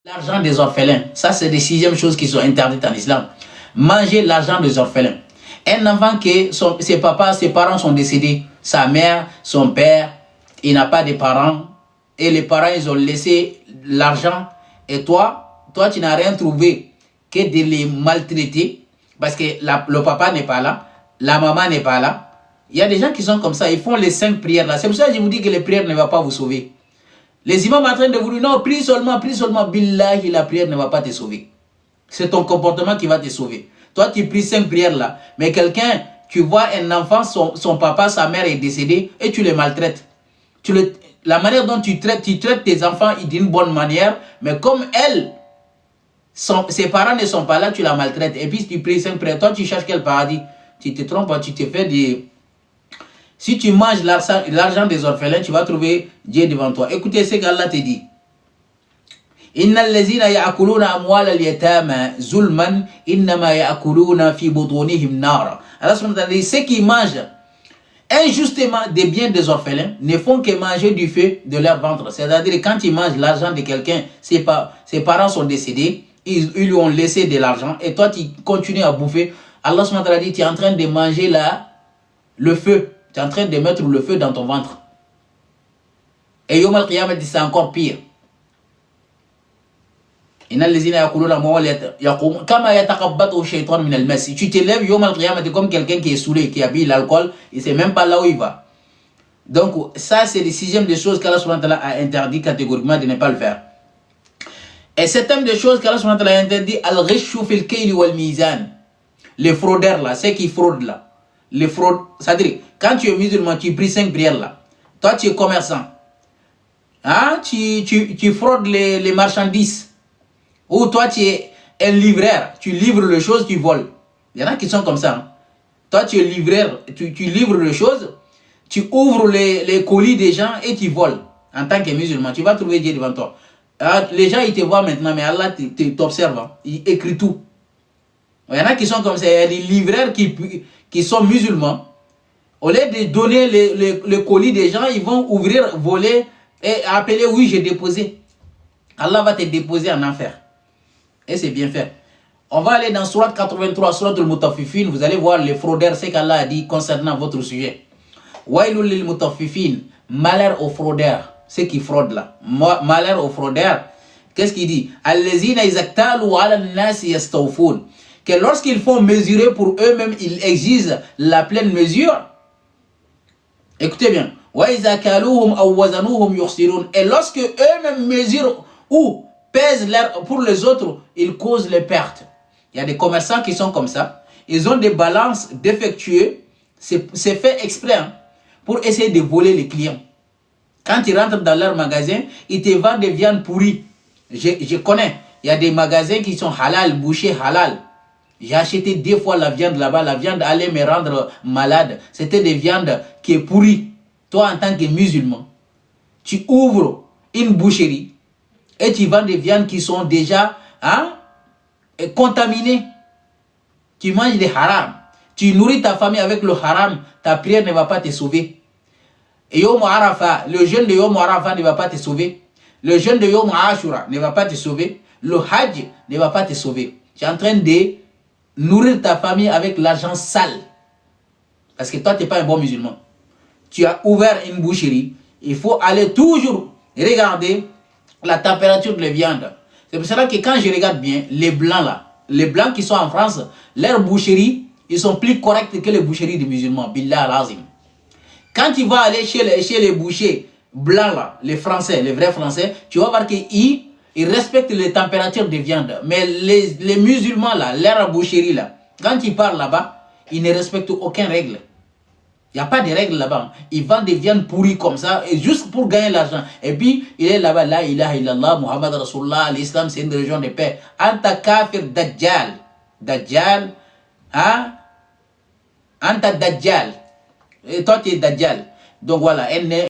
L'argent des orphelins, ça c'est les 6e choses qui sont interdites en islam. Manger l'argent des orphelins. Un enfant que ses parents sont décédés, sa mère, son père, il n'a pas de parents, et les parents ils ont laissé l'argent, et toi tu n'as rien trouvé que de les maltraiter, parce que le papa n'est pas là, la maman n'est pas là. Il y a des gens qui sont comme ça, ils font les 5 prières là. C'est pour ça que je vous dis que les prières ne vont pas vous sauver. Les imams en train de vous dire, non, prie seulement, billahi, la prière ne va pas te sauver. C'est ton comportement qui va te sauver. Toi, tu pries 5 prières là, mais quelqu'un, tu vois un enfant, son papa, sa mère est décédé, et tu les maltraites. La manière dont tu traites tes enfants d'une bonne manière, mais comme ses parents ne sont pas là, tu la maltraites. Et puis tu pries 5 prières, toi tu cherches quel paradis? Tu te trompes, tu te fais des... Si tu manges l'argent des orphelins, tu vas trouver Dieu devant toi. Écoutez ce qu'Allah te dit. Innal ladzina ya'kuluna amwal al-yatama zulman innama ya'kuluna fi butunihim nar. Allah subhanahu wa ta'ala dit, ceux qui mangent injustement des biens des orphelins ne font que manger du feu de leur ventre. C'est-à-dire quand ils mangent l'argent de quelqu'un, ses parents sont décédés, ils lui ont laissé de l'argent et toi tu continues à bouffer. Allah subhanahu wa ta'ala dit, tu es en train de manger le feu. Tu es en train de mettre le feu dans ton ventre. Et Yom al-Qiyamah dit c'est encore pire. Tu te lèves Yom al-Qiyamah comme quelqu'un qui est saoulé, qui a bu l'alcool, il ne sait même pas là où il va. Donc ça c'est les 6e des choses qu'Allah subhanahu wa ta'ala a interdit catégoriquement de ne pas le faire. Et 7e des choses qu'Allah subhanahu wa ta'ala a interdit, al-ghishu fil kayli wal mizan. Les fraudeurs là, ceux qui fraudent là. Les fraudes, c'est-à-dire, quand tu es musulman, tu pries 5 prières là. Toi, tu es commerçant. Hein? Tu fraudes les marchandises. Ou toi, tu es un livreur. Tu livres les choses, tu voles. Il y en a qui sont comme ça. Hein? Toi, tu es livreur. Tu livres les choses. Tu ouvres les colis des gens et tu voles. En tant que musulman, tu vas trouver Dieu devant toi. Les gens, ils te voient maintenant, mais Allah t'observe. Hein? Il écrit tout. Il y en a qui sont comme ça. Il y a des livreurs qui sont musulmans. Au lieu de donner le colis des gens, ils vont ouvrir, voler et appeler, oui, j'ai déposé. Allah va te déposer en enfer. Et c'est bien fait. On va aller dans Surat 83, Surat al-Mutaffifin. Vous allez voir les fraudeurs, ce qu'Allah a dit concernant votre sujet. Wailul lil mutaffifin. Malheur aux fraudeurs. Ceux qui fraudent là. Malheur aux fraudeurs. Qu'est-ce qu'il dit? Allazina izaktalu ala nasi yastawfun. Que lorsqu'ils font mesurer pour eux-mêmes, ils exigent la pleine mesure. Écoutez bien. Et lorsque eux-mêmes mesurent ou pèsent pour les autres, ils causent les pertes. Il y a des commerçants qui sont comme ça. Ils ont des balances défectueuses. C'est fait exprès hein, pour essayer de voler les clients. Quand ils rentrent dans leur magasin, ils te vendent des viandes pourries. Je connais. Il y a des magasins qui sont halal, bouchés halal. J'ai acheté 2 fois la viande là-bas. La viande allait me rendre malade. C'était des viandes qui est pourries. Toi, en tant que musulman, tu ouvres une boucherie et tu vends des viandes qui sont déjà contaminées. Tu manges des haram. Tu nourris ta famille avec le haram. Ta prière ne va pas te sauver. Et Yom Arafah, le jeûne de Yom Arafah ne va pas te sauver. Le jeûne de Yom Ashura ne va pas te sauver. Le Hajj ne va pas te sauver. Tu es en train de nourrir ta famille avec l'argent sale. Parce que toi, tu n'es pas un bon musulman. Tu as ouvert une boucherie. Il faut aller toujours regarder la température de la viande. C'est pour cela que quand je regarde bien, les blancs là, les blancs qui sont en France, leurs boucheries, ils sont plus corrects que les boucheries des musulmans. Billah al-Azim. Quand tu vas aller chez les bouchers blancs là, les Français, les vrais Français, tu vas voir qu'ils respectent les températures de viande. Mais les musulmans là, leur boucherie là, quand ils parlent là-bas, ils ne respectent aucune règle. Il n'y a pas de règles là-bas. Ils vendent des viandes pourries comme ça, et juste pour gagner l'argent. Et puis, il est là-bas, la ilaha illallah, Muhammad Rasulullah, l'islam c'est une religion de paix. Anta kafir dajjal. Dajjal, hein? Anta dajjal. Et toi tu es dajjal. Donc voilà, elle n'est